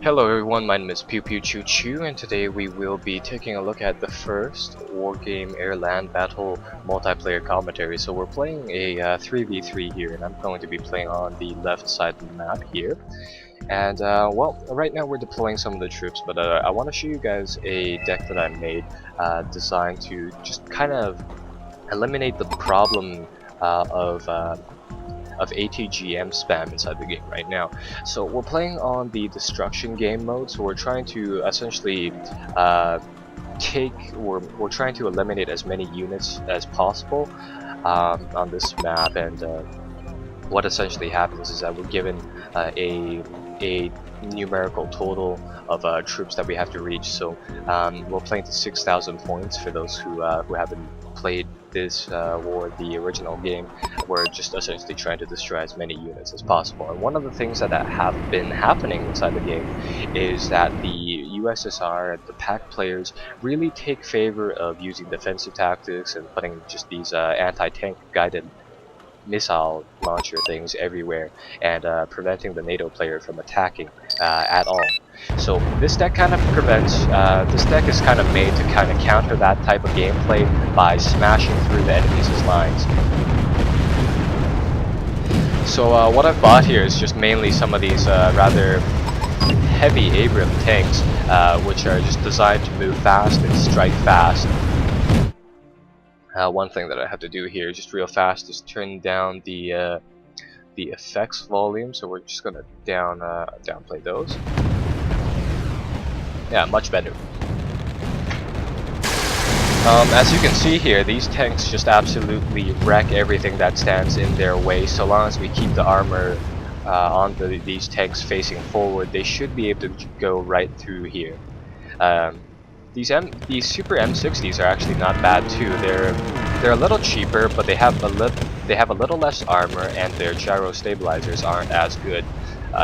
Hello everyone, my name is Pew Pew Choo Choo, and today we will be taking a look at the first Wargame AirLand battle multiplayer commentary. So we're playing a 3v3 here, and I'm going to be playing on the left side of the map here. And well, right now we're deploying some of the troops, but I want to show you guys a deck that I made designed to just kind of eliminate the problem of ATGM spam inside the game right now. So we're playing on the destruction game mode, so we're trying to essentially we're trying to eliminate as many units as possible on this map. And what essentially happens is that we're given a numerical total of troops that we have to reach. So we're playing to 6,000 points. For those who haven't played this or the original game, we're just essentially trying to destroy as many units as possible. And one of the things that have been happening inside the game is that the USSR and the PACT players really take favor of using defensive tactics and putting just these anti-tank guided missile launcher things everywhere, and preventing the NATO player from attacking at all. So this deck kind of prevents, this deck is kind of made to kind of counter that type of gameplay by smashing through the enemy's lines. So what I've bought here is just mainly some of these rather heavy Abram tanks, which are just designed to move fast and strike fast. One thing that I have to do here, just real fast, is turn down the effects volume. So we're just gonna downplay those. Yeah, much better. As you can see here, these tanks just absolutely wreck everything that stands in their way. So long as we keep the armor on these tanks facing forward, they should be able to go right through here. These Super M60s are actually not bad too. They're a little cheaper, but they have a little less armor, and their gyro stabilizers aren't as good.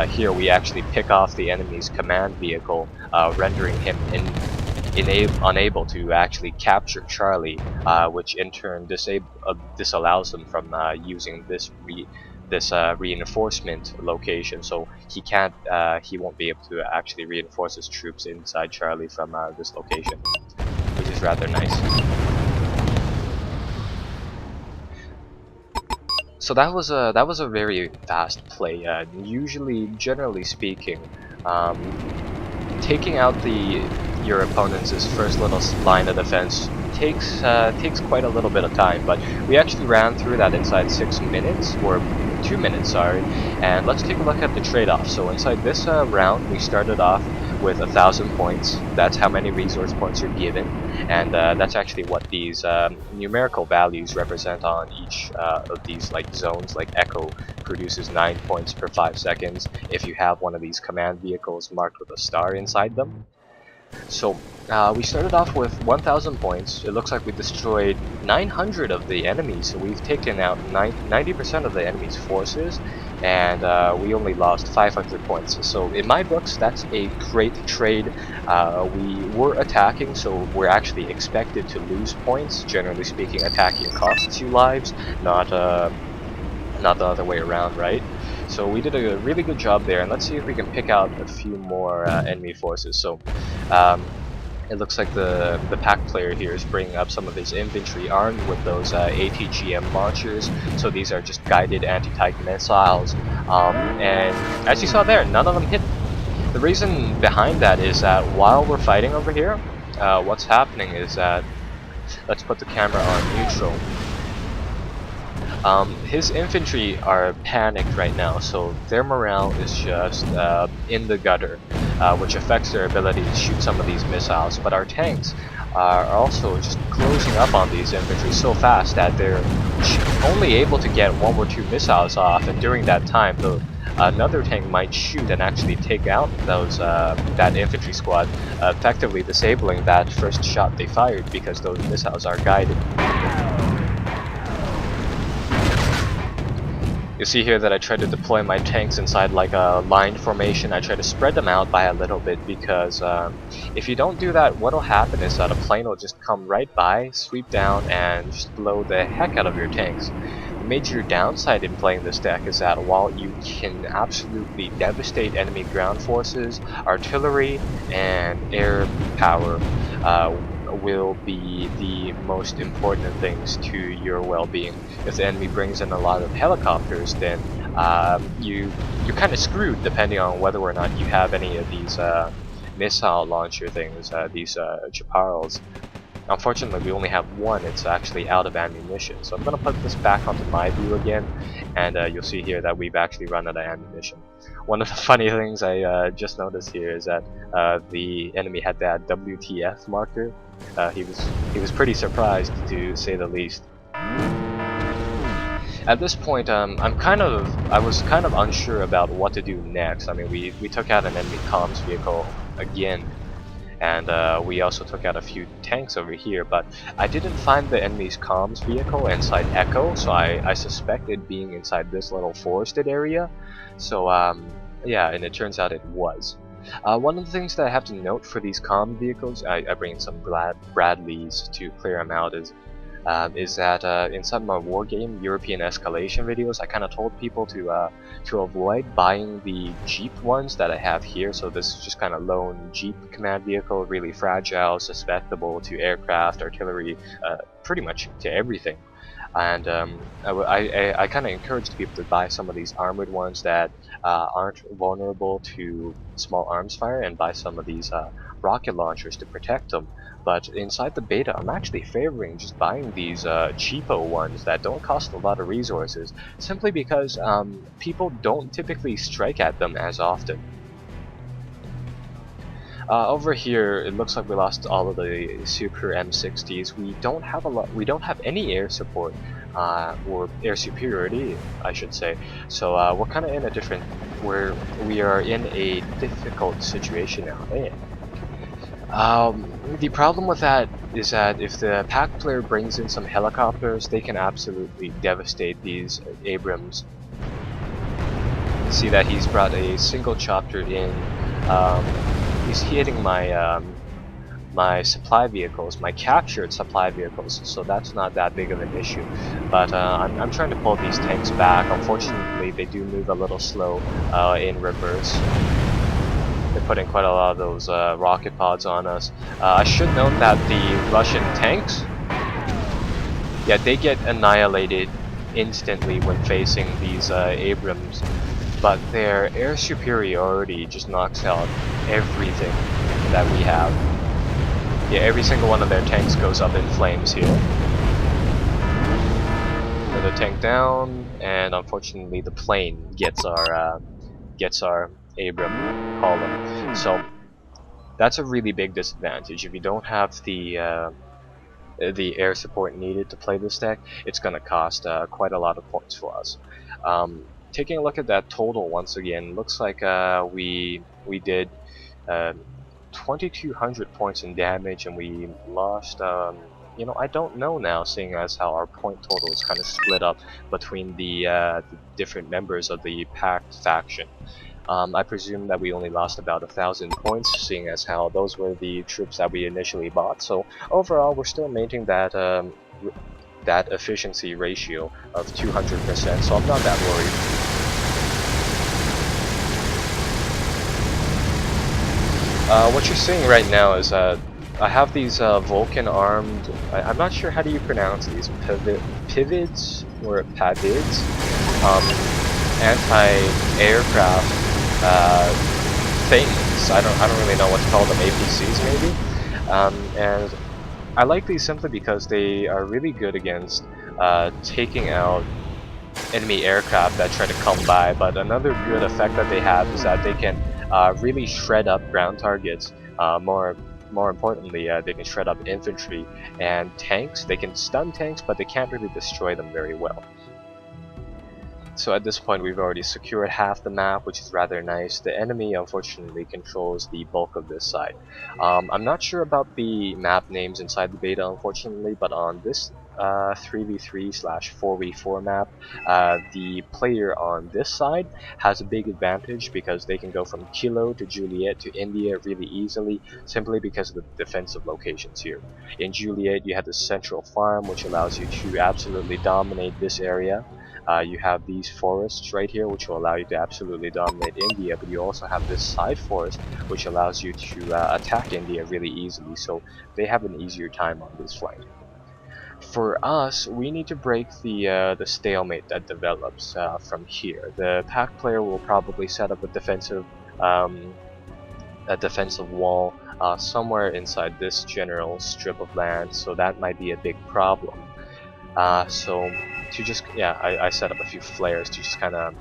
Here we actually pick off the enemy's command vehicle, rendering him unable to actually capture Charlie, which in turn disallows him from using this reinforcement location. So he won't be able to actually reinforce his troops inside Charlie from this location, which is rather nice. So that was a very fast play. Usually, generally speaking, taking out your opponent's first little line of defense takes quite a little bit of time, but we actually ran through that inside 6 minutes, or 2 minutes, sorry. And let's take a look at the trade-off. So inside this round, we started off with 1,000 points. That's how many resource points you're given, and that's actually what these numerical values represent on each of these zones. Like Echo produces 9 points per 5 seconds if you have one of these command vehicles marked with a star inside them. So we started off with 1,000 points. It looks like we destroyed 900 of the enemies, so we've taken out 90% of the enemy's forces, and we only lost 500 points. So in my books, that's a great trade. We were attacking, so we're actually expected to lose points. Generally speaking, attacking costs you lives, not the other way around, right? So we did a really good job there, and let's see if we can pick out a few more enemy forces. So it looks like the PACT player here is bringing up some of his infantry armed with those ATGM launchers. So these are just guided anti-tank missiles, and as you saw there, none of them hit. The reason behind that is that while we're fighting over here, what's happening is that, let's put the camera on neutral. His infantry are panicked right now, so their morale is just in the gutter, which affects their ability to shoot some of these missiles. But our tanks are also just closing up on these infantry so fast that they're only able to get 1 or 2 missiles off, and during that time, another tank might shoot and actually take out that infantry squad, effectively disabling that first shot they fired because those missiles are guided. You see here that I tried to deploy my tanks inside like a line formation. I try to spread them out by a little bit, because if you don't do that, what'll happen is that a plane will just come right by, sweep down, and just blow the heck out of your tanks. major downside in playing this deck is that while you can absolutely devastate enemy ground forces, artillery and air power will be the most important things to your well-being. If the enemy brings in a lot of helicopters, then you're kind of screwed depending on whether or not you have any of these missile launcher things, these Chaparrals. Unfortunately, we only have one. It's actually out of ammunition. So I'm going to put this back onto my view again, and you'll see here that we've actually run out of ammunition. One of the funny things I just noticed here is that the enemy had that WTF marker. He was pretty surprised, to say the least. At this point, I was kind of unsure about what to do next. I mean, we took out an enemy comms vehicle again, and we also took out a few tanks over here, but I didn't find the enemy's comms vehicle inside Echo, so I suspect it being inside this little forested area. So yeah, and it turns out it was. One of the things that I have to note for these comm vehicles, I bring in some Bradleys to clear them out, is that inside my Wargame European Escalation videos, I kind of told people to avoid buying the Jeep ones that I have here. So this is just kind of lone Jeep command vehicle, really fragile, susceptible to aircraft, artillery, pretty much to everything. And I kind of encourage people to buy some of these armored ones that aren't vulnerable to small arms fire, and buy some of these rocket launchers to protect them. But inside the beta, I'm actually favoring just buying these cheapo ones that don't cost a lot of resources, simply because people don't typically strike at them as often. Over here, it looks like we lost all of the super M60s. We don't have any air support, or air superiority, I should say. So we're kind of in a different, we are in a difficult situation now. The problem with that is that if the PACT player brings in some helicopters, they can absolutely devastate these Abrams. See that he's brought a single chopper in. He's hitting my my supply vehicles, my captured supply vehicles, so that's not that big of an issue. But I'm trying to pull these tanks back. Unfortunately, they do move a little slow in reverse. They're putting quite a lot of those rocket pods on us. I should note that the Russian tanks, yeah, they get annihilated instantly when facing these Abrams, but their air superiority just knocks out everything that we have. Yeah, every single one of their tanks goes up in flames here. Another tank down, and unfortunately the plane gets our Abram column. So that's a really big disadvantage. If you don't have the air support needed to play this deck, it's going to cost quite a lot of points for us. Taking a look at that total once again, looks like we did 2,200 points in damage, and we lost, you know, I don't know now, seeing as how our point total is kind of split up between the different members of the PACT faction. I presume that we only lost about 1,000 points, seeing as how those were the troops that we initially bought. So overall, we're still maintaining that that efficiency ratio of 200%, so I'm not that worried. What you're seeing right now is I have these Vulcan armed, I'm not sure how do you pronounce these, pivots or pavids, anti-aircraft things. I don't really know what to call them, APCs maybe, and I like these simply because they are really good against taking out enemy aircraft that try to come by. But another good effect that they have is that they can really shred up ground targets. More importantly, they can shred up infantry and tanks. They can stun tanks, but they can't really destroy them very well. So at this point, we've already secured half the map, which is rather nice. The enemy, unfortunately, controls the bulk of this side. I'm not sure about the map names inside the beta, unfortunately, but on this 3v3/4v4 map, the player on this side has a big advantage because they can go from Kilo to Juliet to India really easily, simply because of the defensive locations here. In Juliet, you have the central farm, which allows you to absolutely dominate this area. You have these forests right here, which will allow you to absolutely dominate India, but you also have this side forest, which allows you to attack India really easily, so they have an easier time on this flank. For us, we need to break the stalemate that develops from here. The PACT player will probably set up um, a defensive wall somewhere inside this general strip of land, so that might be a big problem. So to just, yeah, I set up a few flares to just kind of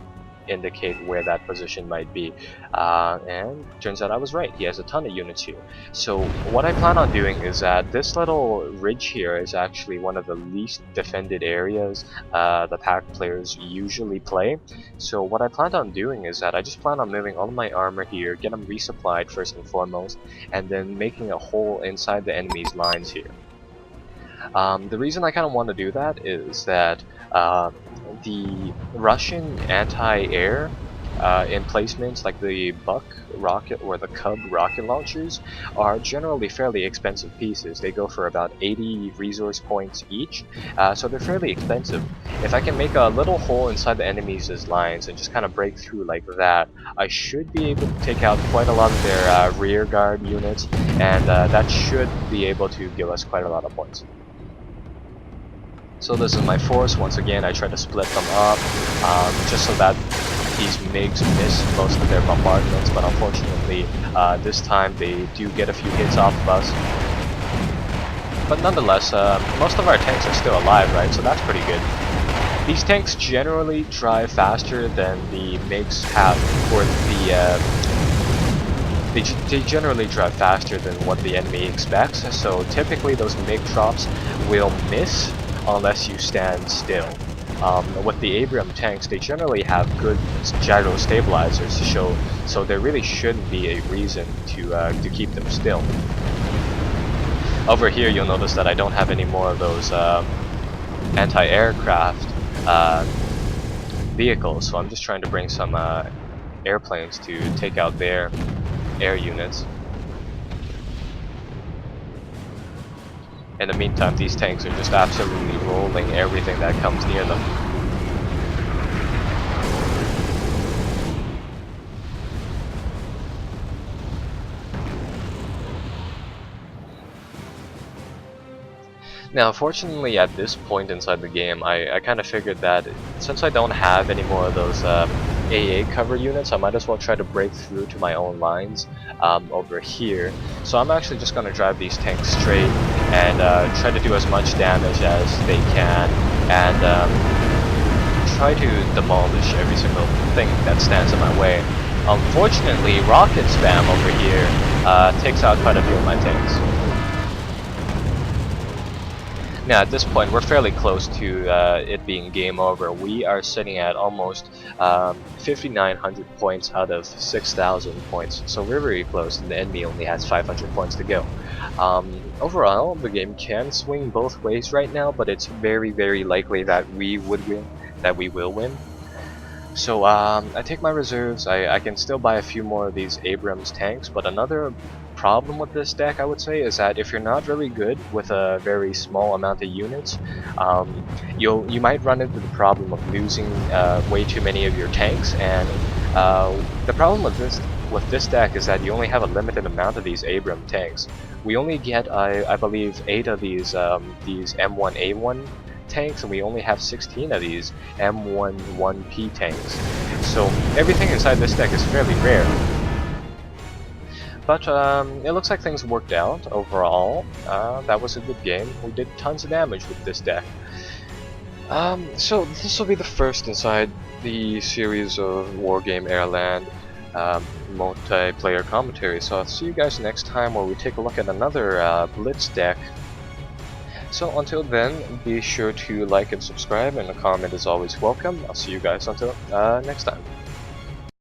indicate where that position might be, and turns out I was right. He has a ton of units here. So what I plan on doing is that this little ridge here is actually one of the least defended areas the PACT players usually play. So what I planned on doing is that I just plan on moving all of my armor here, get them resupplied first and foremost, and then making a hole inside the enemy's lines here. The reason I kind of want to do that is that the Russian anti-air emplacements, like the Buck rocket or the Cub rocket launchers, are generally fairly expensive pieces. They go for about 80 resource points each, so they're fairly expensive. If I can make a little hole inside the enemy's lines and just kind of break through like that, I should be able to take out quite a lot of their rear guard units, and that should be able to give us quite a lot of points. So this is my force. Once again, I try to split them up just so that these MiGs miss most of their bombardments, but unfortunately this time they do get a few hits off of us. But nonetheless, most of our tanks are still alive, right? So that's pretty good. These tanks generally drive faster than the MiGs have, or they generally drive faster than what the enemy expects, so typically those MiG drops will miss unless you stand still. With the Abrams tanks, they generally have good gyro stabilizers to show, so there really shouldn't be a reason to keep them still. Over here, you'll notice that I don't have any more of those anti-aircraft vehicles, so I'm just trying to bring some airplanes to take out their air units. In the meantime, these tanks are just absolutely rolling everything that comes near them. Now, fortunately, at this point inside the game, I kind of figured that since I don't have any more of those AA cover units, I might as well try to break through to my own lines over here. So I'm actually just going to drive these tanks straight and try to do as much damage as they can, and try to demolish every single thing that stands in my way. Unfortunately, rocket spam over here takes out quite a few of my tanks. Now at this point we're fairly close to it being game over. We are sitting at almost 5,900 points out of 6,000 points, so we're very close, and the enemy only has 500 points to go. Overall, the game can swing both ways right now, but it's very, very likely that we will win. So I take my reserves. I can still buy a few more of these Abrams tanks, but another problem with this deck, I would say, is that if you're not very good with a very small amount of units, you might run into the problem of losing way too many of your tanks. And the problem with this deck is that you only have a limited amount of these Abrams tanks. We only get, I believe, 8 of these M1A1 tanks, and we only have 16 of these M11P tanks. So everything inside this deck is fairly rare. But it looks like things worked out overall. That was a good game. We did tons of damage with this deck. So this will be the first inside the series of Wargame AirLand multiplayer commentary. So I'll see you guys next time where we take a look at another Blitz deck. So until then, be sure to like and subscribe, and a comment is always welcome. I'll see you guys until next time.